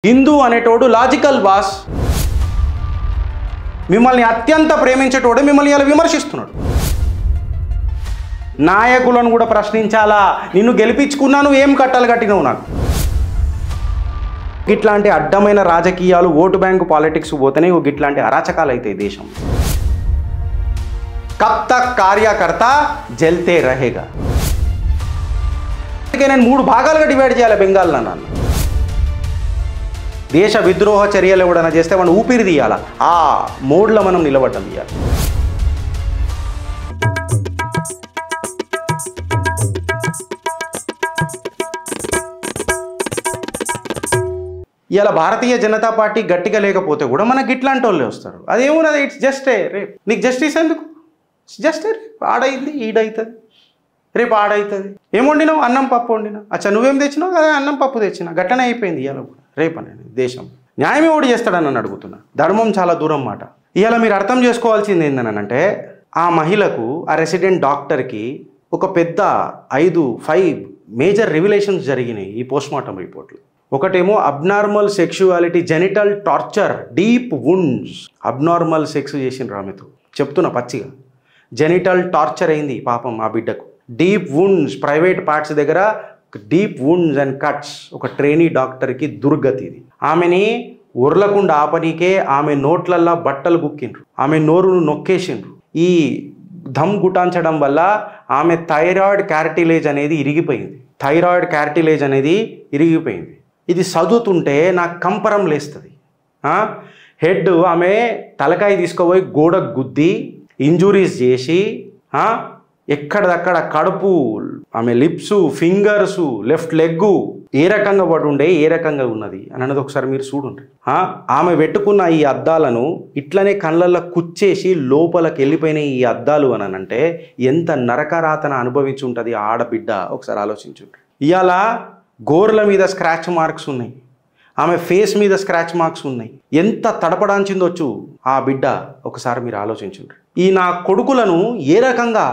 హిందూ అనేటోడు logical boss మిమ్మల్ని అత్యంత ప్రేమించేటోడు మిమ్మల్ని ఇలా విమర్శిస్తున్నాడు. నాయకులను కూడా ప్రశ్నించాలా, నిన్ను గెలిపించుకున్నాను ఏం కట్టాలు కట్టినవు నాకు. ఇట్లాంటి అడ్డమైన రాజకీయాలు ఓటు బ్యాంకు పాలిటిక్స్ పోతేనే ఇట్లాంటి అరాచకాలు అవుతాయి దేశం. కబ్ తక్ కార్యకర్త జల్తే రహేగా. నేను 3 భాగాలుగా డివైడ్ చేయాలి బెంగాల్లో. నన్ను దేశ విద్రోహ చర్యలు ఎవడైనా చేస్తే మనం ఊపిరి తీయాలి, ఆ మోడ్లో మనం నిలబడటం తీయాలి. ఇలా భారతీయ జనతా పార్టీ గట్టిగా లేకపోతే కూడా మనకి ఇట్లాంటి వాళ్ళే వస్తారు. అదేమున్నది, ఇట్స్ జస్ట్ రేపు నీకు జస్టిస్ ఎందుకు, జస్ట్ రేపు ఆడైంది ఈడవుతుంది, రేపు ఆడవుతుంది. ఏం వండినావు, అన్నం పప్పు వండినా, అచ్చా నువ్వేం తెచ్చినావు కదా, అన్నం పప్పు తెచ్చినా, గట్టనే అయిపోయింది. ఇవాళ కూడా రేపు అనేది దేశం న్యాయమే ఓడి చేస్తాడని నన్ను అడుగుతున్నా. ధర్మం చాలా దూరం మాట. ఇవాళ మీరు అర్థం చేసుకోవాల్సింది ఏంటనంటే, ఆ మహిళకు, ఆ రెసిడెంట్ డాక్టర్కి ఒక పెద్ద 5 మేజర్ రివిలేషన్స్ జరిగినాయి ఈ పోస్ట్మార్టం రిపోర్ట్లు. ఒకటేమో abnormal sexuality, genital torture, deep wounds. Abnormal sex చేసిన ఆమెతో చెప్తున్నా పచ్చిగా, జెనిటల్ టార్చర్ అయింది పాపం ఆ బిడ్డకు. డీప్ వుండ్స్, ప్రైవేట్ పార్ట్స్ దగ్గర డీప్ వుండ్స్ అండ్ కట్స్. ఒక ట్రైనీ డాక్టర్కి దుర్గతి ఇది. ఆమెని ఉర్లకుండా ఆపనీకే ఆమె నోట్లల్లా బట్టలు గుక్కిండ్రు, ఆమె నోరును నొక్కేసిండ్రు. ఈ దమ్ గుటాంచడం వల్ల ఆమె థైరాయిడ్ క్యార్టిలేజ్ అనేది ఇరిగిపోయింది. ఇది చదువుతుంటే నాకు కంపరం లేస్తుంది. హెడ్ ఆమె తలకాయ తీసుకుపోయి గోడకు గుద్ది ఇంజురీస్ చేసి, ఎక్కడదక్కడ కడుపు, ఆమె లిప్సు, ఫింగర్సు, లెఫ్ట్ లెగ్గు ఏ రకంగా పడి ఉండే, ఏ రకంగా ఉన్నది అని అన్నది ఒకసారి మీరు చూడండి. ఆమె పెట్టుకున్న ఈ అద్దాలను ఇట్లనే కళ్ళల్లో కుచ్చేసి లోపలికి వెళ్ళిపోయిన ఈ అద్దాలు అని అంటే ఎంత నరకరాతన అనుభవించి ఉంటుంది ఆ ఆడబిడ్డ, ఒకసారి ఆలోచించుండ్రి. ఇవాళ గోర్ల మీద స్క్రాచ్ మార్క్స్ ఉన్నాయి, ఆమె ఫేస్ మీద స్క్రాచ్ మార్క్స్ ఉన్నాయి. ఎంత తడపడాంచిందొచ్చు ఆ బిడ్డ, ఒకసారి మీరు ఆలోచించండి. ఈ నా కొడుకులను ఏ రకంగా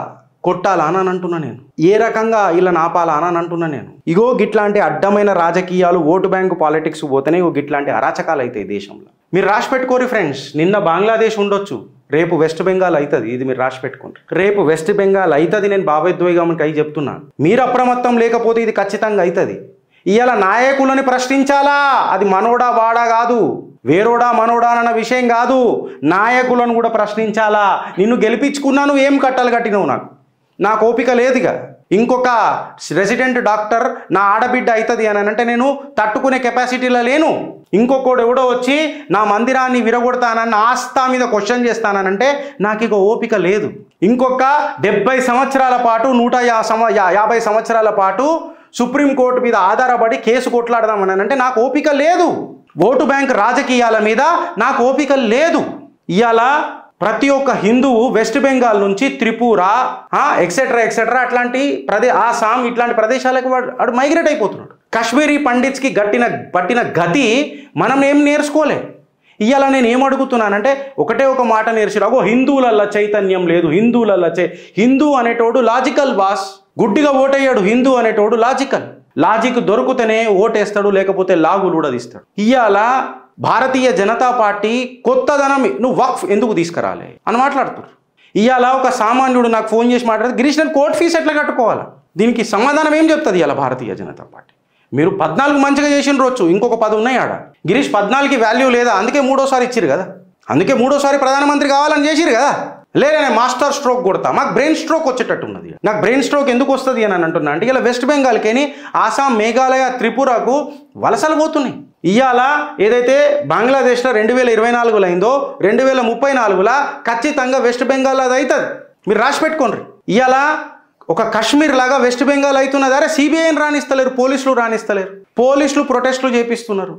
కొట్టాలా అని అంటున్నా నేను, ఏ రకంగా ఇలా నాపాలా అని అంటున్నా నేను. ఇగో గిట్లాంటి అడ్డమైన రాజకీయాలు ఓటు బ్యాంకు పాలిటిక్స్ పోతేనే గిట్లాంటి అరాచకాలు అవుతాయి దేశంలో. మీరు రాసి పెట్టుకోరు ఫ్రెండ్స్. నిన్న బంగ్లాదేశ్ ఉండొచ్చు, రేపు వెస్ట్ బెంగాల్ అవుతుంది. ఇది మీరు రాసి పెట్టుకోండి, రేపు వెస్ట్ బెంగాల్ అవుతుంది. నేను బాబాయ్ ద్వైగామకి అయి చెప్తున్నాను. మీరు అప్రమత్తం లేకపోతే ఇది ఖచ్చితంగా అవుతుంది. ఇవాళ నాయకులని ప్రశ్నించాలా, అది మనోడా వాడా కాదు, వేరోడా మనోడా అన్న విషయం కాదు. నాయకులను కూడా ప్రశ్నించాలా. నిన్ను గెలిపించుకున్నాను ఏం కట్టాలు కట్టినవు నాకు ఓపిక లేదుగా. ఇంకొక రెసిడెంట్ డాక్టర్ నా ఆడబిడ్డ అవుతుంది అని అంటే నేను తట్టుకునే కెపాసిటీలో లేను. ఇంకొకడు ఎవడో వచ్చి నా మందిరాన్ని విరగొడతానన్న ఆస్థా మీద క్వశ్చన్ చేస్తానంటే నాకు ఇక ఓపిక లేదు. ఇంకొక 70 సంవత్సరాల పాటు 150 సంవత్సరాల పాటు సుప్రీంకోర్టు మీద ఆధారపడి కేసు కొట్లాడదామని అంటే నాకు ఓపిక లేదు. ఓటు బ్యాంక్ రాజకీయాల మీద నాకు ఓపిక లేదు. ఇవాళ ప్రతి ఒక్క హిందువు వెస్ట్ బెంగాల్ నుంచి త్రిపుర ఎక్సెట్రా అట్లాంటి ఆసాం ఇట్లాంటి ప్రదేశాలకు వాడు మైగ్రేట్ అయిపోతున్నాడు. కాశ్మీరీ పండిట్స్కి పట్టిన గతి మనం ఏం నేర్చుకోలే. ఇవాళ నేను ఏం అడుగుతున్నానంటే ఒకటే ఒక మాట నేర్చుకో, హిందువులల్లో చైతన్యం లేదు. హిందూ అనేటోడు లాజికల్ బాస్, గుడ్డిగా ఓటయ్యాడు. హిందూ అనేటోడు లాజిక్ దొరికితేనే ఓటేస్తాడు, లేకపోతే లాగులు ఊడదీస్తాడు. ఇవాళ భారతీయ జనతా పార్టీ కొత్తదనం, నువ్వు వక్ఫ్ ఎందుకు తీసుకురాలే అని మాట్లాడుతున్నారు. ఇవాళ ఒక సామాన్యుడు నాకు ఫోన్ చేసి మాట్లాడితే గిరీష్ నేను కోర్టు ఫీజు ఎట్లా కట్టుకోవాలా, దీనికి సమాధానం ఏం చెప్తుంది ఇవాళ భారతీయ జనతా పార్టీ? మీరు 14 మంచిగా చేసిన రోజు ఇంకొక 10 ఉన్నాయి ఆడ. గిరీష్ 14కి వాల్యూ లేదా, అందుకే 3వ ఇచ్చిరు కదా, అందుకే 3వ ప్రధానమంత్రి కావాలని చేసిరు కదా. లేదా నేను మాస్టర్ స్ట్రోక్ కొడతా, మాకు బ్రెయిన్ స్ట్రోక్ వచ్చేటట్టు ఉన్నది. నాకు బ్రెయిన్ స్ట్రోక్ ఎందుకు వస్తుంది అని అంటున్నా అంటే, ఇలా వెస్ట్ బెంగాల్కేని ఆసాం, మేఘాలయ, త్రిపురకు వలసలు పోతున్నాయి. ఇవాళ ఏదైతే బంగ్లాదేశ్లో 2024 అయిందో 2034 ఖచ్చితంగా వెస్ట్ బెంగాల్ అది అవుతుంది. మీరు రాసి పెట్టుకోండి. ఇవాళ ఒక కాశ్మీర్ లాగా వెస్ట్ బెంగాల్ అవుతున్నది. అరే సిబిఐని రాణిస్తలేరు, పోలీసులు ప్రొటెస్టులు చేపిస్తున్నారు.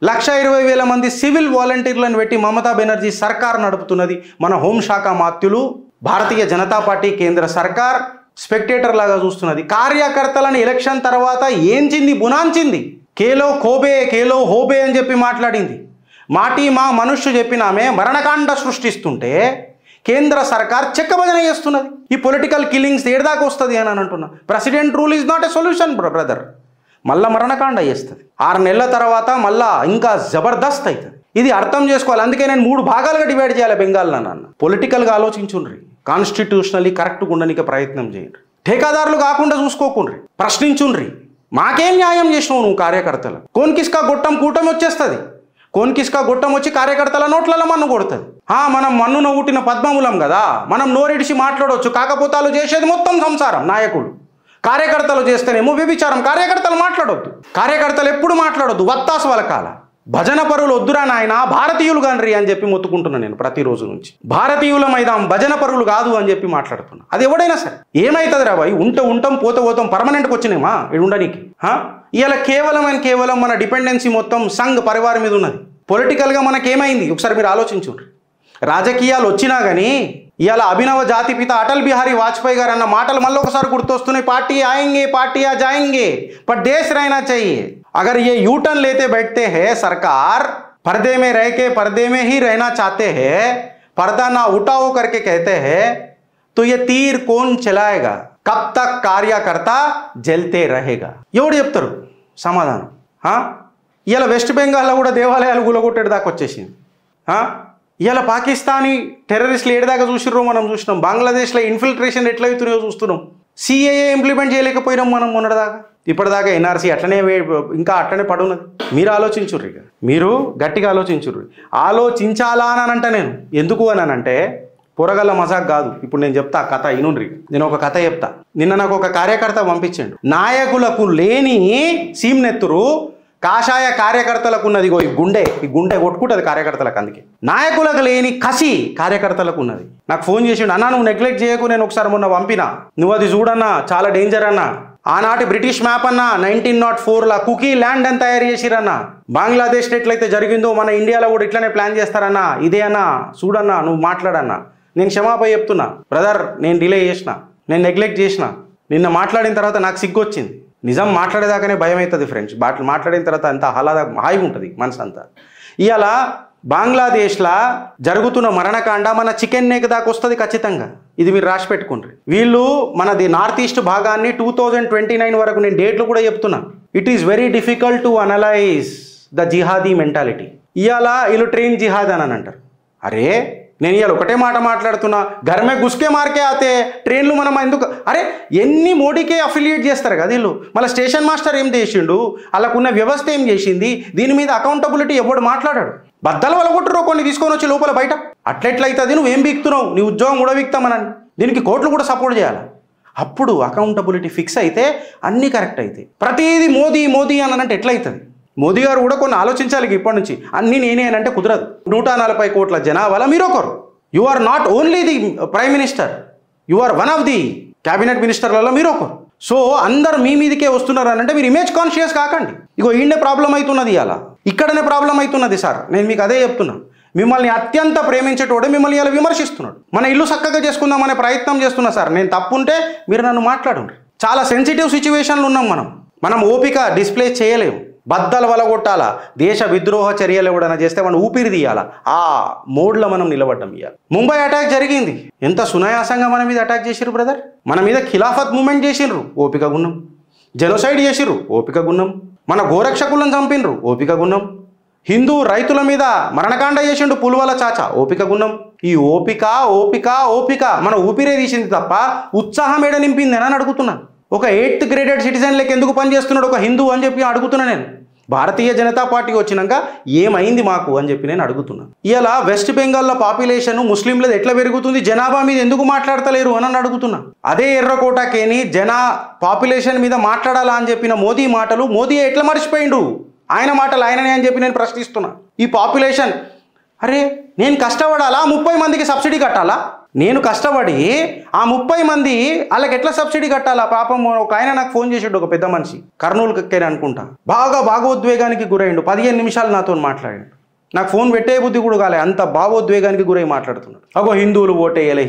1,20,000 మంది సివిల్ వాలంటీర్లను పెట్టి మమతా బెనర్జీ సర్కార్ నడుపుతున్నది. మన హోంశాఖ మాత్యులు, భారతీయ జనతా పార్టీ కేంద్ర సర్కార్ స్పెక్టేటర్ లాగా చూస్తున్నది. కార్యకర్తలను ఎలక్షన్ తర్వాత ఏంచింది, బునాంచింది. కేలో హోబే అని చెప్పి మాట్లాడింది. మా మనుష్యు చెప్పిన ఆమె మరణకాండ సృష్టిస్తుంటే కేంద్ర సర్కార్ చెక్కబదన చేస్తున్నది. ఈ పొలిటికల్ కిల్లింగ్స్ ఏడాదాకా వస్తుంది అని అంటున్నా. President rule is not a solution brother. మళ్ళా మరణకాండ చేస్తుంది. 6 నెలల తర్వాత మళ్ళా ఇంకా జబర్దస్త్ అవుతుంది. ఇది అర్థం చేసుకోవాలి. అందుకే నేను 3 భాగాలుగా డివైడ్ చేయాలి బెంగాల్లో నాన్న. పొలిటికల్గా ఆలోచించుండ్రి, కాన్స్టిట్యూషనల్లీ కరెక్ట్గా ఉండడానికి ప్రయత్నం చేయండి, ठेकेदाరులు కాకుండా చూసుకోకుండ్రి, ప్రశ్నించుండ్రి. మాకేం న్యాయం చేసినావు నువ్వు కార్యకర్తలు? కోన్కిస్కా గొట్టం కూటమి వచ్చేస్తుంది. కోన్కిస్కా గొట్టం వచ్చి కార్యకర్తల నోట్లలో మన్ను కొడుతుంది. మనం మన్నున ఊటిన పద్మమూలం కదా, మనం నోరిడిచి మాట్లాడవచ్చు. కాకపోతే వాళ్ళు చేసేది మొత్తం సంసారం. నాయకులు కార్యకర్తలు చేస్తేనేమో వ్యభిచారం. కార్యకర్తలు మాట్లాడొద్దు, కార్యకర్తలు ఎప్పుడు మాట్లాడొద్దు. వత్తాసు వలకాల. భజన పరులు వద్దురా నాయన, భారతీయులు కాన్రి అని చెప్పి మొత్తుకుంటున్నా నేను ప్రతిరోజు నుంచి. భారతీయుల మైదాం, భజన పరులు కాదు అని చెప్పి మాట్లాడుతున్నా. అది ఎవడైనా సరే ఏమైతుంది రా బాయ్, ఉంటాం పోతే పోతాం, పర్మనెంట్కి వచ్చినామా ఇది ఉండడానికి? ఇలా కేవలం మన డిపెండెన్సీ మొత్తం సంఘ్ పరివారం మీద ఉన్నది. పొలిటికల్గా మనకేమైంది ఒకసారి మీరు ఆలోచించుండ్రి. రాజకీయాలు వచ్చినా కానీ ఇవాళ అభినవ జాతిపిత అటల్ బిహారీ వాజ్పేయి గారు అన్న మాటలు మళ్ళీ ఒకసారి గుర్తొస్తున్నాయి. పార్టీ ఆయేంగే పార్టీ ఆ జాయేంగే पर देश रहना चाहिए. अगर ये यू टर्न लेते बैठते हैं सरकार, पर्दे में रह के पर्दे में ही रहना चाहते हैं, पर्दा ना उठाओ करके कहते हैं, तो ये तीर कौन चलाएगा? कब तक कार्यकर्ता जलते रहेगा? ఎవడు చెప్తారు సమాధానం? ఇలా వెస్ట్ బెంగాల్లో కూడా దేవాలయాలు గులగొట్టేడు దాకా వచ్చేసింది. ఇలా పాకిస్తానీ టెర్రరిస్టులు ఏడదాకా చూసిర్రో మనం చూసినాం. బంగ్లాదేశ్లో ఇన్ఫిల్ట్రేషన్ ఎట్లా అవుతున్నాయో చూస్తున్నాం. సిఏఏ ఇంప్లిమెంట్ చేయలేకపోయినాం మనం మొన్నటిదాకా. ఇప్పటిదాకా ఎన్ఆర్సీ అట్లనే ఇంకా అట్లనే పడున్నది. మీరు ఆలోచించుర్రి, మీరు గట్టిగా ఆలోచించుర్రి. ఆలోచించాలా అని అంట నేను. ఎందుకు అని అంటే పొరగల్ల మజాక్ కాదు. ఇప్పుడు నేను చెప్తా కథ ఇనుండ్రి. నేను ఒక కథ చెప్తా. నిన్న నాకు ఒక కార్యకర్త పంపించండు. నాయకులకు లేని సీమ్నెత్తురు కాషాయ కార్యకర్తలకు ఉన్నది. ఈ గుండె కొట్టుకుంటుంది కార్యకర్తలకు. అందుకే నాయకులకు లేని కసి కార్యకర్తలకు ఉన్నది. నాకు ఫోన్ చేసిండు, అన్నా నువ్వు నెగ్లెక్ట్ చేయకు, నేను ఒకసారి మొన్న పంపినా, నువ్వు అది చూడన్నా, చాలా డేంజర్ అన్నా. ఆనాటి బ్రిటిష్ మ్యాప్ అన్నా 1904లా కుకీ ల్యాండ్ అని తయారు చేసిరన్నా. బంగ్లాదేశ్ ఎట్లయితే జరిగిందో మన ఇండియాలో కూడా ఇట్లనే ప్లాన్ చేస్తారన్నా. ఇదే అన్నా చూడన్నా, నువ్వు మాట్లాడన్నా. నేను క్షమాపణ చెప్తున్నా బ్రదర్, నేను డిలే చేసిన, నేను నెగ్లెక్ట్ చేసిన. నిన్న మాట్లాడిన తర్వాత నాకు సిగ్గు వచ్చింది. నిజం మాట్లాడేదాకానే భయం అవుతుంది ఫ్రెండ్స్. మాట్లాడిన తర్వాత అంత హాయిగా ఉంటుంది మనసు అంతా. ఇవాళ బంగ్లాదేశ్లో జరుగుతున్న మరణకాండ మన చికెన్ నెక్ దాకా వస్తుంది ఖచ్చితంగా. ఇది మీరు రాసి పెట్టుకోండి. వీళ్ళు మనది నార్త్ ఈస్ట్ భాగాన్ని 2029 వరకు, నేను డేట్లు కూడా చెప్తున్నా. It is very difficult to analyse the jihadi mentality. ఇవాళ వీళ్ళు ట్రైన్ జిహాద్ అని అంటారు. అరే నేను ఇవాళ ఒకటే మాట మాట్లాడుతున్నా, గర్మే గుస్కే మార్కే ఆతే ట్రైన్లు మనం ఎందుకు? అరే ఎన్ని మోడీకే అఫిలియేట్ చేస్తారు కదా వీళ్ళు. మళ్ళీ స్టేషన్ మాస్టర్ ఏం చేసిండు, వాళ్ళకున్న వ్యవస్థ ఏం చేసింది, దీని మీద అకౌంటబిలిటీ ఎవడు మాట్లాడాడు. బద్దలు వలగొట్టురో కొన్ని తీసుకొని వచ్చి లోపల బయట. అట్లెట్లయితుంది? నువ్వేం బీక్తున్నావు, నీ ఉద్యోగం కూడా బీక్తామనని. దీనికి కోర్టులు కూడా సపోర్ట్ చేయాలి. అప్పుడు అకౌంటబిలిటీ ఫిక్స్ అయితే అన్నీ కరెక్ట్ అవుతాయి. ప్రతిదీ మోదీ అని అంటే ఎట్లయితుంది? మోదీ గారు కూడా కొన్ని ఆలోచించాలి. ఇప్పటి నుంచి అన్నీ నేనే అని అంటే కుదరదు. 140 కోట్ల జనాభాలో మీరొకరు. You are not only the prime minister, you are one of the cabinet మినిస్టర్లలో మీరొకరు. సో అందరు మీ మీదకే వస్తున్నారు అని అంటే మీరు ఇమేజ్ కాన్షియస్ కాకండి. ఇగో ఈయనే ప్రాబ్లం అవుతున్నది, ఇలా ఇక్కడనే ప్రాబ్లం అవుతున్నది సార్. నేను మీకు అదే చెప్తున్నా. మిమ్మల్ని అత్యంత ప్రేమించేటోడే మిమ్మల్ని ఇలా విమర్శిస్తున్నాడు. మన ఇల్లు చక్కగా చేసుకుందామనే ప్రయత్నం చేస్తున్నా సార్. నేను తప్పుంటే మీరు నన్ను మాట్లాడండి. చాలా సెన్సిటివ్ సిచ్యువేషన్లు ఉన్నాం మనం ఓపిక డిస్ప్లే చేయలేము. బద్దలు వలగొట్టాలా, దేశ విద్రోహ చర్యలు ఎవడైనా చేస్తే మనం ఊపిరి తీయాలా, ఆ మోడ్లో మనం నిలబడ్డం. ఇవ్వాలి ముంబై అటాక్ జరిగింది, ఎంత సునాయాసంగా మన మీద అటాక్ చేసిర్రు బ్రదర్. మన మీద ఖిలాఫత్ మూమెంట్ చేసిండ్రు, ఓపిక గున్నాం. జెనోసైడ్ చేసిర్రు, ఓపిక గున్నాం. మన గోరక్షకులను చంపినరు, ఓపిక గున్నాం. హిందూ రైతుల మీద మరణకాండ చేసిండు పుల్వాల చాచా, ఓపిక గున్నాం. ఈ ఓపిక మన ఊపిరే తీసింది తప్ప ఉత్సాహం ఏడ నింపింది అని అడుగుతున్నాను. ఒక 8th గ్రేడెడ్ సిటిజన్ లెక్క ఎందుకు పనిచేస్తున్నాడు ఒక హిందూ అని చెప్పి అడుగుతున్నా నేను. భారతీయ జనతా పార్టీ వచ్చినాక ఏమైంది మాకు అని చెప్పి నేను అడుగుతున్నా. ఇలా వెస్ట్ బెంగాల్లో పాపులేషన్ ముస్లింలది ఎట్లా పెరుగుతుంది, జనాభా మీద ఎందుకు మాట్లాడతలేరు అని అడుగుతున్నా. అదే ఎర్రకోటకేని పాపులేషన్ మీద మాట్లాడాలా అని చెప్పిన మోదీ మాటలు మోదీ ఎట్లా మర్చిపోయిండు, ఆయన మాటలు ఆయననే అని చెప్పి నేను ప్రశ్నిస్తున్నా. ఈ పాపులేషన్, అరే నేను కష్టపడాలా, 30 మందికి సబ్సిడీ కట్టాలా? నేను కష్టపడి ఆ 30 మంది వాళ్ళకి ఎట్లా సబ్సిడీ కట్టాలా? పాపం ఒక ఆయన నాకు ఫోన్ చేసాడు, ఒక పెద్ద మనిషి, కర్నూలుకి అనుకుంటా. బాగా భావోద్వేగానికి గురైండు. 15 నిమిషాలు నాతో మాట్లాడాడు. నాకు ఫోన్ పెట్టే బుద్ధి కూడా కాలే, అంత భావోద్వేగానికి గురై మాట్లాడుతున్నాడు. అగో హిందువులు ఓటేయాలి.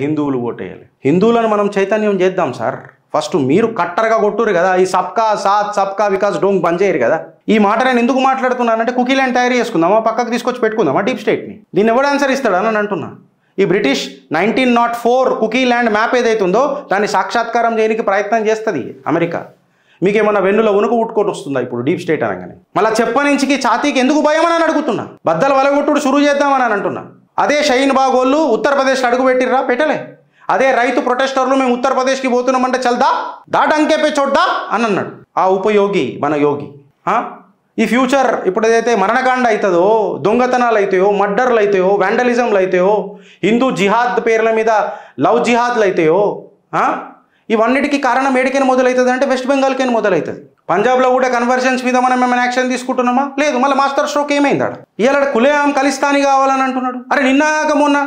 హిందువులను మనం చైతన్యం చేద్దాం సార్. ఫస్ట్ మీరు కట్టర్గా కొట్టురు కదా, ఈ సబ్కా సాత్ సబ్కా వికాస్ డోంగ్ బంద్ చేయరు కదా. ఈ మాట నేను ఎందుకు మాట్లాడుతున్నానంటే కుకీ ల్యాండ్ తయారు చేసుకుందామా, పక్కకు తీసుకొచ్చి పెట్టుకుందామా డీప్ స్టేట్ని? దీన్ని ఎవడు ఆన్సర్ ఇస్తాడు అని అంటున్నా. ఈ బ్రిటిష్ 1904 కుకీ ల్యాండ్ మ్యాప్ ఏదైతుందో దాన్ని సాక్షాత్కారం చేయడానికి ప్రయత్నం చేస్తుంది అమెరికా. మీకేమన్నా వెన్నుల ఉనుకు ఉట్టుకొని వస్తుందా ఇప్పుడు డీప్ స్టేట్ అనగానే? మళ్ళీ చెప్పనించికి ఛాతీకి ఎందుకు భయం అని అడుగుతున్నా. బద్దలు వలగొట్టుడు షురూ చేద్దామని అంటున్నా. అదే షహీన్ బాగ్ వాళ్ళు ఉత్తరప్రదేశ్లో అడుగు పెట్టిర్రా? పెట్టలే. అదే రైతు ప్రొటెస్టర్లు మేము ఉత్తరప్రదేశ్కి పోతున్నామంటే చల్దా దా డంకేపే చోడ్డా అని అన్నాడు ఆ ఉపయోగి మన యోగి. ఈ ఫ్యూచర్ ఇప్పుడు ఏదైతే మరణకాండ అవుతుందో, దొంగతనాలు అవుతాయో, మర్డర్లు అవుతాయో, వ్యాండలిజంలు అవుతాయో, హిందూ జిహాద్ పేర్ల మీద లవ్ జిహాద్లు అవుతాయో, ఇవన్నిటికీ కారణం ఏడికైనా మొదలవుతుంది అంటే వెస్ట్ బెంగాల్కైనా మొదలవుతుంది. పంజాబ్లో కూడా కన్వర్జన్స్ మీద మనం ఏమైనా యాక్షన్ తీసుకుంటున్నామా? లేదు. మళ్ళీ మాస్టర్ స్ట్రోక్ ఏమైంది? ఇవాళ కులేఆం ఖలిస్తానీ కావాలని అంటున్నాడు. అరే నిన్నాక మొన్న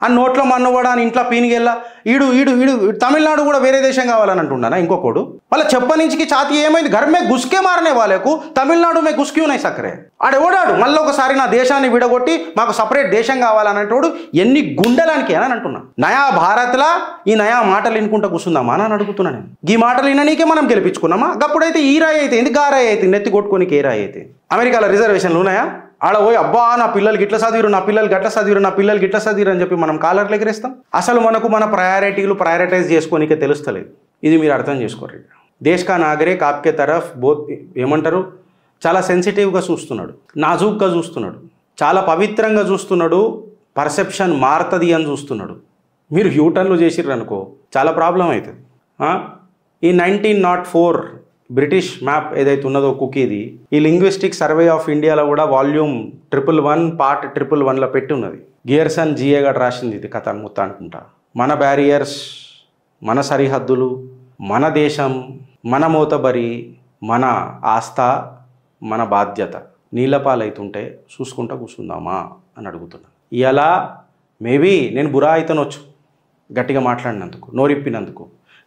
ఆ నోట్లో మన్నువాడా అని ఇంట్లో పీనిగెల్లా ఈడు ఈడు ఈడు తమిళనాడు కూడా వేరే దేశం కావాలని అంటున్నానా ఇంకొకడు. వాళ్ళ చెప్పనించికి ఛాతీ ఏమైంది? घर में घुस के मारने वाले को తమిళనాడు में घुस क्यों नहीं सकरे? ఆడెవడాడు మళ్ళీ ఒకసారి నా దేశాన్ని విడగొట్టి మాకు సపరేట్ దేశం కావాలనేటోడు ఎన్ని గుండెలానికి అని అంటున్నా. నయా భారత్లా ఈ నయా మాటలు వినుకుంటా కూర్చుందామా అని అడుగుతున్నా నేను. ఈ మాటలు విననీకే మనం గెలిపించుకున్నామా? అప్పుడైతే ఈ రాయి అయితే ఎందుకు గారాయి అయితే నెత్తి కొట్టుకోనికి ఏ రాయి అయితే? అమెరికాలో రిజర్వేషన్లు ఉన్నాయా? ఆడ పోయి అబ్బా నా పిల్లలు గిట్ల చదివిరు, నా పిల్లలు గట్ల చదివిరు, నా పిల్లలు గిట్ల చదివిరు అని చెప్పి మనం కాలర్లు ఎగిరేస్తాం. అసలు మనకు మన ప్రయారిటీలు ప్రయారిటైజ్ చేసుకోనికే తెలుస్తలేదు. ఇది మీరు అర్థం చేసుకోరు. దేశ్ కా నాగరిక్ ఆప్కే తరఫ్ బోత్ ఏమంటారు చాలా సెన్సిటివ్గా చూస్తున్నాడు, నాజూక్గా చూస్తున్నాడు, చాలా పవిత్రంగా చూస్తున్నాడు. పర్సెప్షన్ మారుతుంది అని చూస్తున్నాడు. మీరు యూటర్న్లు చేసిర్రు అనుకో చాలా ప్రాబ్లం అవుతుంది. ఈ 1904 బ్రిటిష్ మ్యాప్ ఏదైతే ఉన్నదో కుకీది, ఈ లింగ్విస్టిక్ సర్వే ఆఫ్ ఇండియాలో కూడా వాల్యూమ్ 111 పార్ట్ 111లో పెట్టి ఉన్నది. గియర్సన్ జిఏ గడ్ రాసింది ఇది కథ మొత్తం అనుకుంటా. మన బ్యారియర్స్, మన సరిహద్దులు, మన దేశం, మన మోతబరి, మన ఆస్థ, మన బాధ్యత నీళ్ళపాలైతుంటే చూసుకుంటా కూర్చుందామా అని అడుగుతున్నా. ఇలా మేబీ నేను బురా అయితేనొచ్చు గట్టిగా మాట్లాడినందుకు, నోరిప్పినందుకు.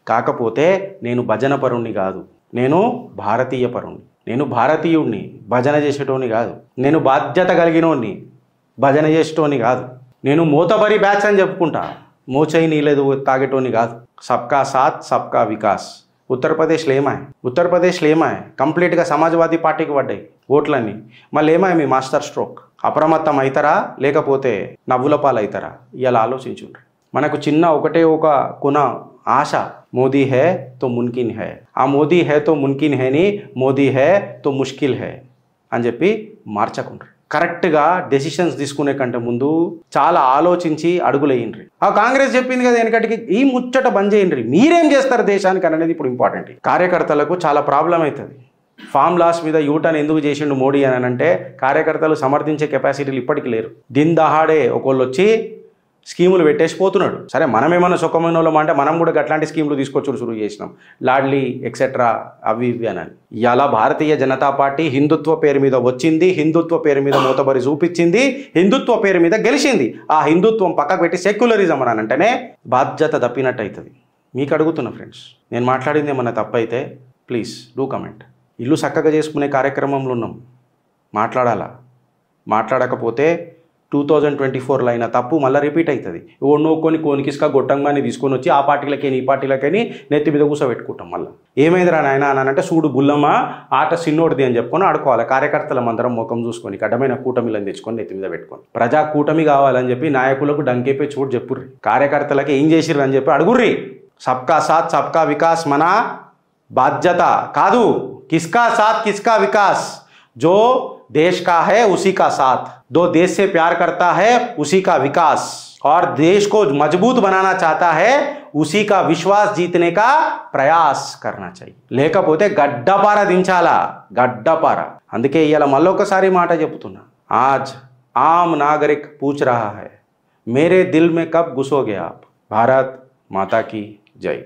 కాకపోతే నేను భజన పరుణ్ణి కాదు, నేను భారతీయ పరుణ్ణి, నేను భారతీయుడిని, భజన చేసేటోని కాదు. నేను బాధ్యత కలిగినోడిని, భజన చేసేటోని కాదు. నేను మోతబరి బ్యాచ్ అని చెప్పుకుంటా, మోచయి నీలేదు తాగేటోని కాదు. సబ్కా సాత్ సబ్కా వికాస్. ఉత్తరప్రదేశ్లో ఏమాయ్ కంప్లీట్గా సమాజ్వాదీ పార్టీకి పడ్డాయి ఓట్లన్నీ. మళ్ళీ ఏమాయ్ మీ మాస్టర్ స్ట్రోక్? అప్రమత్తం అవుతారా లేకపోతే నవ్వుల పాలు అవుతారా? ఇలా ఆలోచించుండ్రి. మనకు చిన్న ఒకటే ఒక కొన ఆశ, మోదీ హే తో మున్కిన్ హే. ఆ మోదీ హే తో మున్కిన్ హేని మోదీ హే తో ముష్కిల్ హే అని చెప్పి మార్చకుండ్రి. కరెక్ట్గా డెసిషన్స్ తీసుకునే కంటే ముందు చాలా ఆలోచించి అడుగులేయండ్రి. ఆ కాంగ్రెస్ చెప్పింది కదా వెనకటికి, ఈ ముచ్చట బంద్ చేయండి. మీరేం చేస్తారు దేశానికి అనేది ఇప్పుడు ఇంపార్టెంట్. కార్యకర్తలకు చాలా ప్రాబ్లం అవుతుంది. ఫామ్ లాస్ మీద యూటర్న్ ఎందుకు చేసిండు మోడీ అని అంటే కార్యకర్తలు సమర్థించే కెపాసిటీలు ఇప్పటికీ లేరు. దిన్ దహాడే ఒకళ్ళు వచ్చి స్కీములు పెట్టేసిపోతున్నాడు. సరే మనమేమన్నా సుఖమైన వాళ్ళం అంటే మనం కూడా అట్లాంటి స్కీములు తీసుకొచ్చుడు షురూ చేసినాం, లాడ్లీ ఎక్సెట్రా అవి ఇవి అని. ఇలా భారతీయ జనతా పార్టీ హిందుత్వ పేరు మీద వచ్చింది, హిందుత్వ పేరు మీద మూతబరి చూపించింది, హిందుత్వ పేరు మీద గెలిచింది. ఆ హిందుత్వం పక్కకు పెట్టి సెక్యులరిజం అని అంటేనే బాధ్యత తప్పినట్టు అవుతుంది. మీకు అడుగుతున్నా ఫ్రెండ్స్, నేను మాట్లాడింది ఏమన్నా తప్పైతే ప్లీజ్ డూ కమెంట్. ఇల్లు చక్కగా చేసుకునే కార్యక్రమంలో ఉన్నాం, మాట్లాడాలా. మాట్లాడకపోతే 2024లో అయిన తప్పు మళ్ళీ రిపీట్ అవుతుంది. కొన్ని కోనికిస్కా గొట్టంగానే తీసుకొని వచ్చి ఆ పార్టీలకైనా ఈ పార్టీలకైనా నెత్తి మీద కూర్చోబెట్టుకుంటాం. మళ్ళీ ఏమైందిరా నాయన అని అంటే చూడు బుల్లమ్మ ఆట సిన్నోడిది అని చెప్పుకొని ఆడుకోవాలి. కార్యకర్తల మందరం ముఖం చూసుకొని కడ్డమైన కూటమిలను తెచ్చుకొని నెత్తి మీద పెట్టుకొని ప్రజా కూటమి కావాలని చెప్పి నాయకులకు డంకేపై చోటు చెప్పుర్రి. కార్యకర్తలకి ఏం చేసిర్రు అని చెప్పి అడుగుర్రి. సబ్కా సాత్ సబ్కా వికాస్ మన బాధ్యత కాదు. కిస్కా సాత్ కిస్కా వికాస్? जो देश का है उसी का साथ, जो देश से प्यार करता है उसी का विकास, और देश को मजबूत बनाना चाहता है उसी का विश्वास जीतने का प्रयास करना चाहिए. లేకపోతే గడ్డపార దించాలా, గడ్డపార. అందుకే ఇవాళ మళ్ళొకసారి మాట చెప్తున్నా. आज आम नागरिक पूछ रहा है मेरे दिल में कब घुसोगे आप. भारत माता की जय.